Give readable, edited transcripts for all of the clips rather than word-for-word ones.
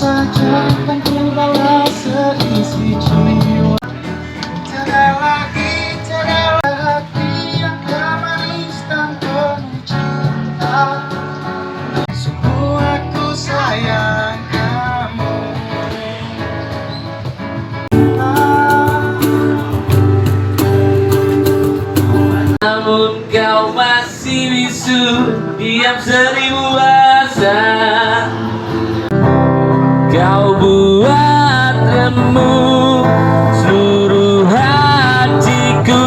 saja kan terbawa seisi jiwa. Tiada lagi, tiada hati yang manis dan penuh cinta. Sungguh aku sayang kamu. Namun kau masih bisu, diam seribu bahasa. Kau buat remuk seluruh hatiku.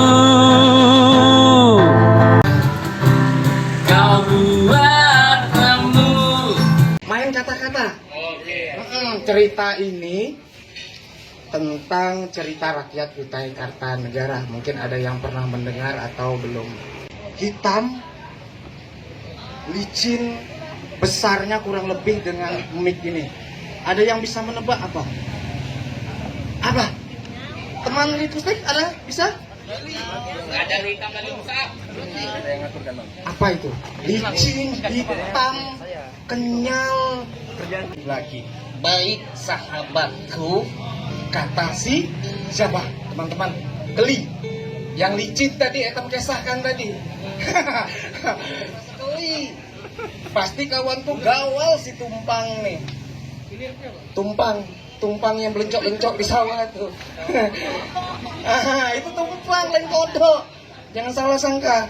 Kau buat remuk. Main kata-kata. Cerita ini tentang cerita rakyat Kutai Kartanegara. Mungkin ada yang pernah mendengar atau belum. Hitam, licin, besarnya kurang lebih dengan mic ini. Ada yang bisa menebak apa? Apa? Teman Litustek ada bisa? Ada hitam dan besar. Apa itu? Licin, hitam, kenyal. Lagi. Baik sahabatku, kata si siapa? Teman-teman, geli. Yang licin tadi, etam kesahkan tadi. Geli. Pasti kawanku gawal si Tumpang nih. Tumpang yang belencok-belencok di sawah tuh. Itu Tumpang lain kodok. Jangan salah sangka.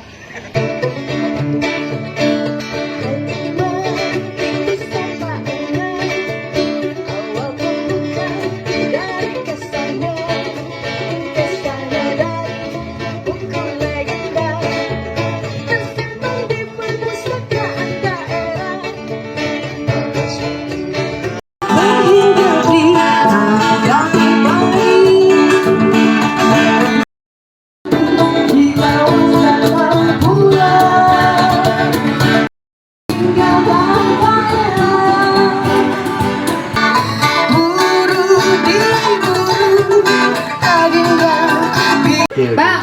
Bang,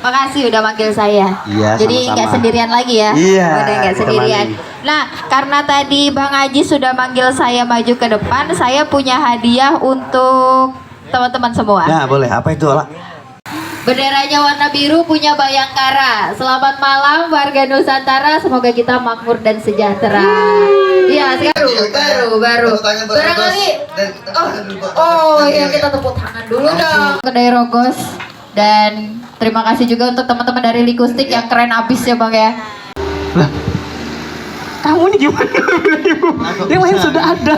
makasih udah manggil saya. Iya, jadi sama-sama. nggak sendirian lagi ya. Iya, Udah nggak sendirian. kembali. Nah, karena tadi Bang Aji sudah manggil saya maju ke depan, saya punya hadiah untuk teman-teman semua. Nah, boleh. Apa itu, Ola? Benderanya warna biru punya Bayangkara. Selamat malam warga Nusantara, semoga kita makmur dan sejahtera. Iya, sekarang baru. Barangkali. Oh, ya kita tepuk tangan dulu dong. Kedai Rogos. Dan terima kasih juga untuk teman-teman dari Likustik yang keren abis ya Bang ya. Lah, kamu ini gimana? Yang lain sudah ada.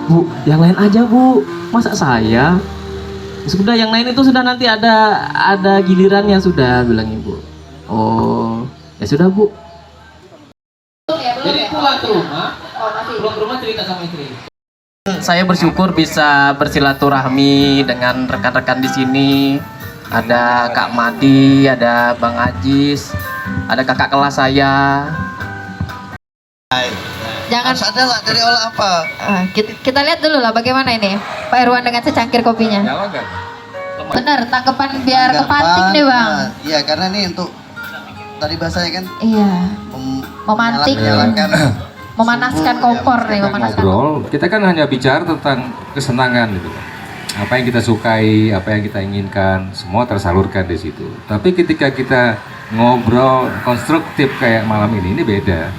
Bu, yang lain aja Bu. Masa saya? Sudah yang lain itu sudah nanti ada gilirannya sudah bilang Ibu. Oh, ya sudah Bu. Jadi pulang ke rumah. Pulang ke rumah cerita sama istri. Saya bersyukur bisa bersilaturahmi dengan rekan-rekan di sini. Ada Kak Madi, ada Bang Ajis, ada kakak kelas saya. Jangan Harus ada lah dari Ola apa? kita lihat dulu lah bagaimana ini Pak Irwan dengan secangkir kopinya. Bener, tanggapan biar kepantik nih Bang. Iya, karena ini untuk tadi bahasanya kan Iya. Memantik. Memanaskan kompor nih, memanaskan kompor. Ngobrol, kita kan hanya bicara tentang kesenangan gitu. Apa yang kita sukai, apa yang kita inginkan, semua tersalurkan di situ. Tapi ketika kita ngobrol konstruktif kayak malam ini beda.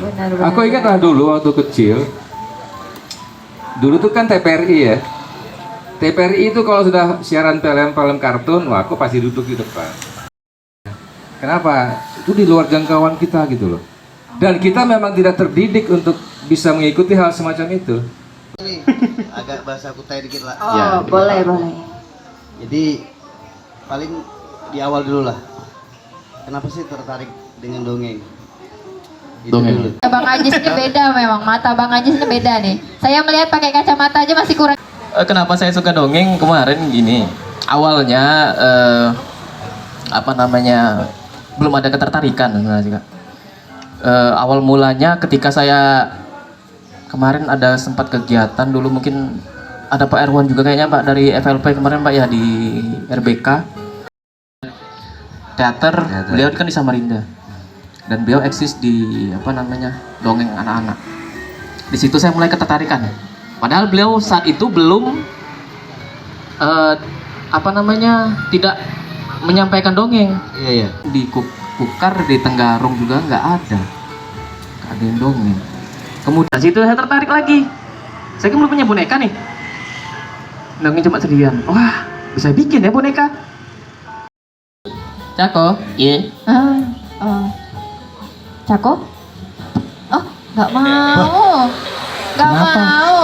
Benar. Aku ingat lah dulu waktu kecil, dulu tuh kan TPRI ya. TPRI itu kalau sudah siaran film-film kartun, wah aku pasti duduk di depan. Kenapa? Itu di luar jangkauan kita gitu loh. Dan kita memang tidak terdidik untuk bisa mengikuti hal semacam itu. Ini agak bahasa Kutai dikit lah. Oh, Ya, boleh, boleh. Jadi paling di awal dulu lah. Kenapa sih tertarik dengan dongeng? Itu Dongeng. dulu. Bang Ajis ini beda memang, mata Bang Ajis ini beda nih. Saya melihat pakai kacamata aja masih kurang. Kenapa saya suka dongeng kemarin gini? Awalnya belum ada ketertarikan sebenarnya Kak. Awal mulanya ketika saya kemarin ada sempat kegiatan dulu, mungkin ada Pak Erwan juga kayaknya Pak dari FLP kemarin Pak ya di RBK teater. Beliau kan di Samarinda. dan beliau eksis di apa namanya dongeng anak-anak. Di situ saya mulai ketertarikan. Padahal beliau saat itu belum tidak menyampaikan dongeng. Iya. Di Kukar, di Tenggarong juga nggak ada yang dongeng. Kemudian situ saya tertarik lagi. Saya kan belum punya boneka nih. Dongeng cuma sendirian. Wah, bisa bikin ya boneka. Cako, iya. Cako? Oh, nggak mau. Nggak Kenapa? mau.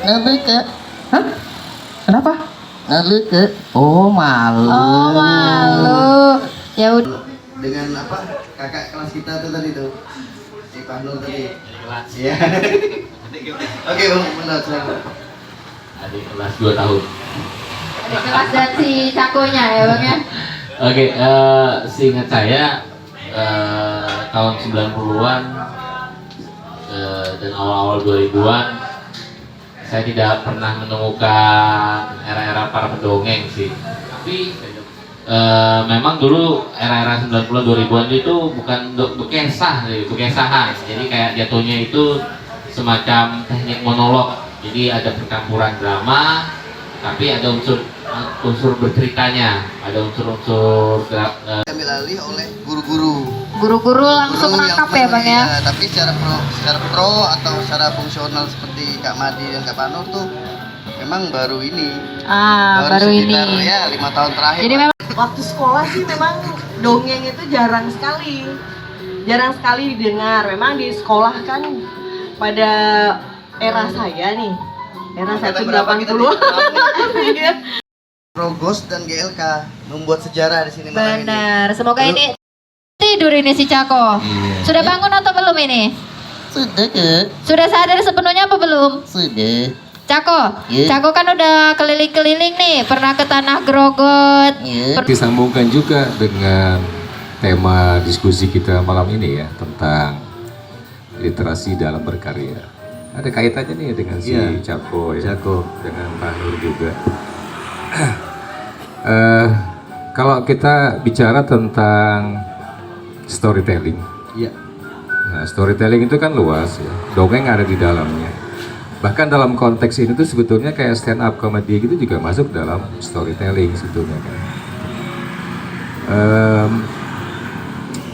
Nggak. Hah? Kenapa? Nggak. Oh, malu. Oh, malu. Ya udah. Dengan apa? Kakak kelas kita tuh tadi tuh. Si Pak Nur tadi. Iya. Oke, benar silakan. Adik kelas 2 tahun. Ada kelas dan si Cakonya ya Bang ya. Oke, seingat saya tahun 90-an dan awal-awal 2000-an saya tidak pernah menemukan era-era para pendongeng sih. Tapi memang dulu era-era 90-an 2000-an itu bukan bekesahan. Jadi kayak jatuhnya itu semacam teknik monolog. Jadi ada percampuran drama, tapi ada unsur berceritanya, ada unsur-unsur Ambil alih oleh guru-guru. Guru-guru langsung Guru yang nangkap ya Bang ya. iya, tapi secara pro atau secara fungsional seperti Kak Madi dan Kak Panur tuh memang baru ini. Baru sekitar, ini. ya 5 tahun terakhir. Jadi lah. memang Waktu sekolah sih memang dongeng itu jarang sekali didengar. Memang di sekolah kan pada era saya nih, era Kata berapa kita 180. Iya. Rogos dan GLK membuat sejarah di sini malam ini. benar. Semoga ini tidur ini si Cako. Sudah bangun atau belum ini? Sudah, Kak. Sudah sadar sepenuhnya apa belum? Sudah. Cako, Iya. Cako kan udah keliling-keliling nih, pernah ke Tanah Grogot. Iya. Disambungkan juga dengan tema diskusi kita malam ini ya, tentang literasi dalam berkarya. Ada kaitannya nih dengan si Iya. Cako ya, Cako. dengan Pak Nur juga. Kalau kita bicara tentang storytelling, Iya. nah, storytelling itu kan luas ya, dongeng ada di dalamnya. Bahkan dalam konteks ini tuh sebetulnya kayak stand up comedy gitu juga masuk dalam storytelling sebetulnya kan.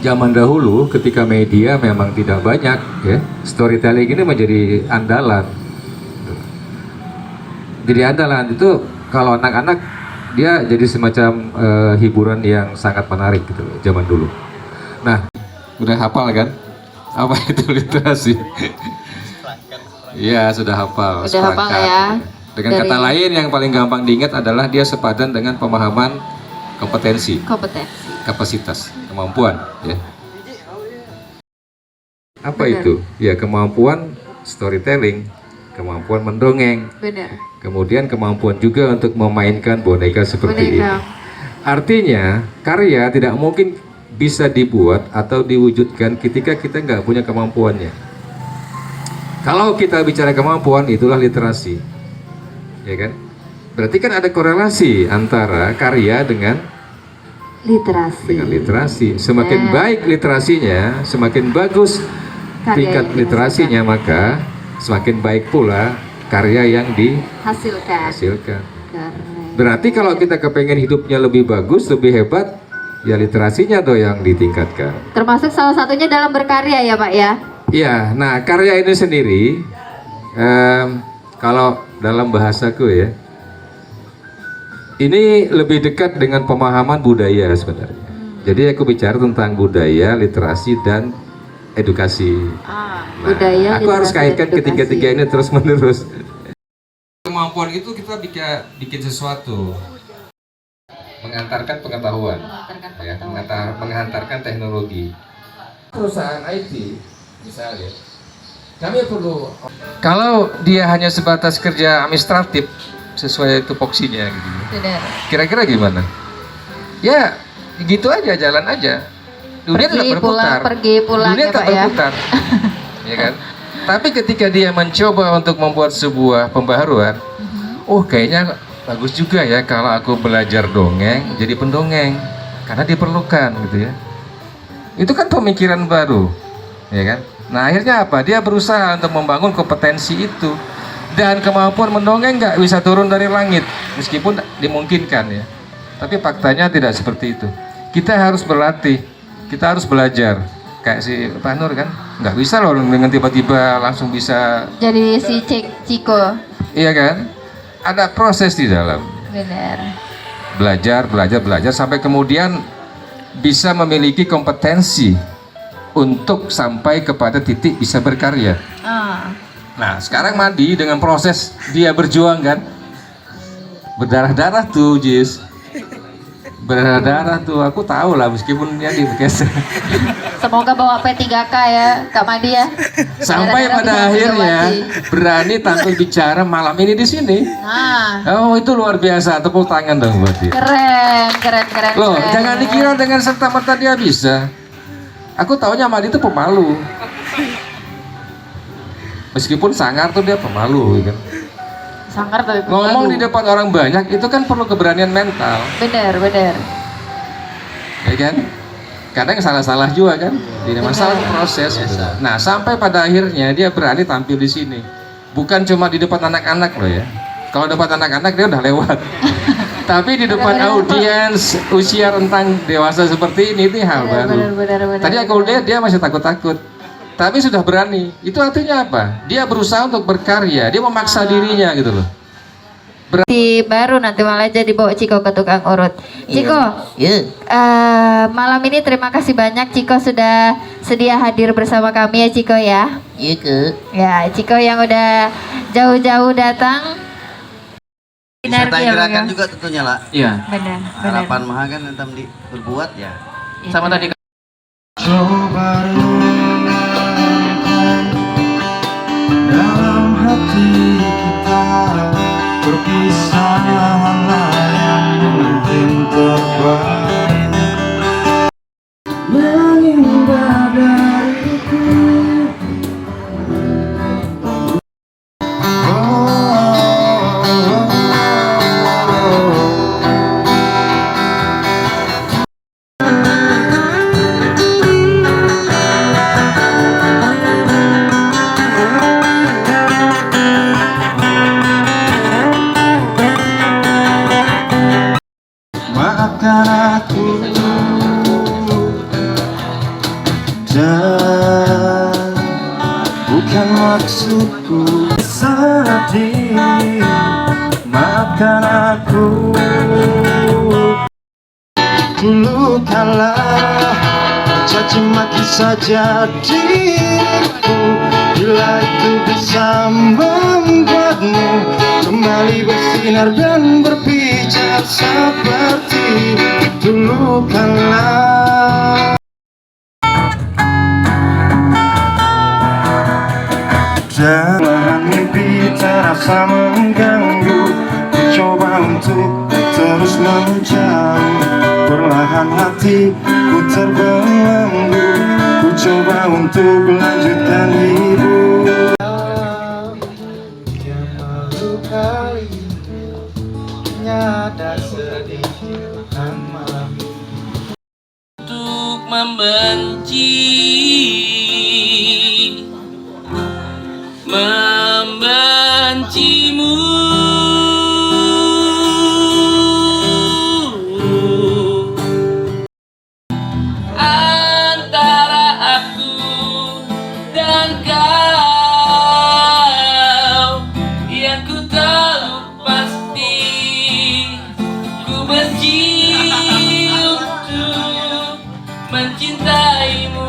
Zaman dahulu ketika media memang tidak banyak ya, storytelling ini menjadi andalan. Jadi andalan itu kalau anak-anak dia jadi semacam hiburan yang sangat menarik gitu loh, zaman dulu. Nah, udah hafal kan? Apa itu literasi? Iya, sudah hafal. Udah hafal sepakat. ya. Dengan Dari- kata lain yang paling gampang diingat adalah dia sepadan dengan pemahaman kompetensi, Kompetensi. kapasitas, kemampuan ya. Apa itu? Ya, kemampuan storytelling, kemampuan mendongeng, Benar. kemudian kemampuan juga untuk memainkan boneka seperti ini. Boneka. Artinya, karya tidak mungkin bisa dibuat atau diwujudkan ketika kita nggak punya kemampuannya. Kalau kita bicara kemampuan, itulah literasi, ya kan? Berarti kan ada korelasi antara karya dengan literasi. Semakin baik literasinya, semakin bagus Karya tingkat yang literasinya, maka semakin baik pula karya yang Hasilkan. dihasilkan. Keren. Berarti kalau kita kepengen hidupnya lebih bagus, lebih hebat, ya literasinya tuh yang ditingkatkan. Termasuk salah satunya dalam berkarya ya Pak ya. Iya, nah karya ini sendiri, kalau dalam bahasaku ya, ini lebih dekat dengan pemahaman budaya sebenarnya. Jadi aku bicara tentang budaya, literasi, dan edukasi. Nah, Budaya, aku harus literasi, kaitkan dan ketiga-tiga edukasi. ini terus menerus. Kemampuan itu kita bikin sesuatu, mengantarkan pengetahuan, ya, mengantarkan teknologi. Perusahaan IT, misalnya, kami perlu. Kalau dia hanya sebatas kerja administratif sesuai tupoksinya, gitu, Benar. kira-kira gimana? Ya, gitu aja, jalan aja. Dunia tetap berputar. Pergi pulang Dunia ya tetap Pak ya. berputar, ya kan? Tapi ketika dia mencoba untuk membuat sebuah pembaharuan, oh kayaknya bagus juga ya kalau aku belajar dongeng jadi pendongeng, karena diperlukan gitu ya. Itu kan pemikiran baru, ya kan? Nah akhirnya apa? Dia berusaha untuk membangun kompetensi itu, dan kemampuan mendongeng nggak bisa turun dari langit, meskipun dimungkinkan ya. Tapi faktanya tidak seperti itu. Kita harus berlatih, kita harus belajar. Kayak si Pak Nur kan, nggak bisa loh dengan tiba-tiba langsung bisa. Jadi si Ciko. Iya kan? Ada proses di dalam. Benar. Belajar sampai kemudian bisa memiliki kompetensi untuk sampai kepada titik bisa berkarya. Nah, sekarang Madi dengan proses dia berjuang kan, berdarah-darah tuh, Jis. Berdarah tuh, aku tahu lah meskipun dia di Bekes. Semoga bawa P3K ya, Kak Madi ya. Sampai Darah-darah pada bisa akhirnya melewati. berani tampil bicara malam ini di sini. Nah, Oh, itu luar biasa, tepuk tangan dong buat dia. keren. Loh, keren. jangan dikira dengan serta-merta dia bisa. Aku taunya Madi itu pemalu. Meskipun sangar tuh dia pemalu kan. Sangkar tapi Ngomong di pemalu. depan orang banyak itu kan perlu keberanian mental, Bener. ya kan? Kadang salah-salah juga kan. Tidak masalah proses. Gitu. Nah, sampai pada akhirnya dia berani tampil di sini. Bukan cuma di depan anak-anak loh ya. Kalau depan anak-anak dia udah lewat. Tapi di depan audiens usia rentang dewasa seperti ini hal baru. Bener. Tadi aku lihat dia masih takut-takut. Tapi sudah berani. Itu artinya apa? Dia berusaha untuk berkarya. Dia memaksa dirinya gitu loh. Si baru nanti malah jadi bawa Ciko ke tukang urut. Ciko, malam ini terima kasih banyak Ciko sudah sedia hadir bersama kami ya Ciko ya. Iya ke. Ya Ciko yang udah jauh-jauh datang. Wisata Sinergi ya, gerakan Bang, ya? juga tentunya lah. Iya. Benar. Harapan Maha kan entam berbuat ya. Sama tadi. Coba renungkan dalam hati kita, perpisahan yang mungkin terbaik menghindar dariku. Maafkan aku dan bukan maksudku sedih. Maafkan aku dulu kala caci maki saja diriku, bila itu bisa membuatmu kembali bersinar dan berbicara seperti dulu kala. Jangan mimpi terasa mengganggu, ku coba untuk terus menjauh. Perlahan hatiku terbelenggu, ku coba untuk melanjutkan hidup. Yang baru kali nyada sedikit malam Untuk membenci, membencimu. Antara aku dan kau, yang ku tahu pasti ku benci untuk mencintaimu.